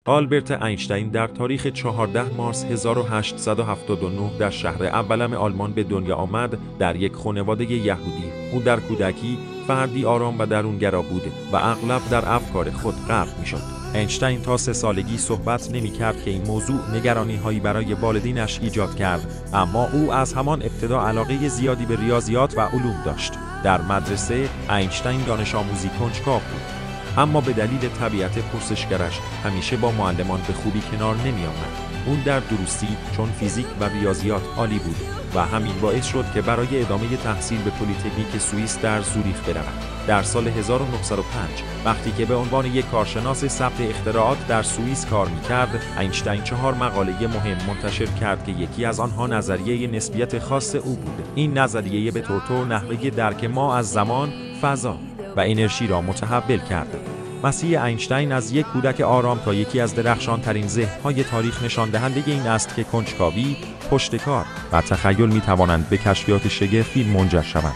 آلبرت اینشتین در تاریخ 14 مارس 1879 در شهر اولم آلمان به دنیا آمد. در یک خانواده یهودی، او در کودکی فردی آرام و درونگرا بود و اغلب در افکار خود غرق می‌شد. اینشتین تا 3 سالگی صحبت نمی‌کرد که این موضوع نگرانی‌هایی برای والدینش ایجاد کرد، اما او از همان ابتدا علاقه زیادی به ریاضیات و علوم داشت. در مدرسه اینشتین دانش آموزی کنجکاو بود، اما به دلیل طبیعت پرسشگرش همیشه با معلمان به خوبی کنار نمی آمد. اون در دروسی چون فیزیک و ریاضیات عالی بود و همین باعث شد که برای ادامه تحصیل به پلی‌تکنیک سوئیس در زوریخ برود. در سال 1905 وقتی که به عنوان یک کارشناس ثبت اختراعات در سوئیس کار می‌کرد، اینشتین 4 مقاله مهم منتشر کرد که یکی از آنها نظریه نسبیت خاص او بود. این نظریه به طور نحوه درک ما از زمان، فضا و انرژی را متحول کرد. مسیر اینشتین از یک کودک آرام تا یکی از درخشان‌ترین ذهن‌های تاریخ نشان دهنده این است که کنجکاوی، پشتکار و تخیل می‌توانند به کشفیات شگرفی منجر شوند.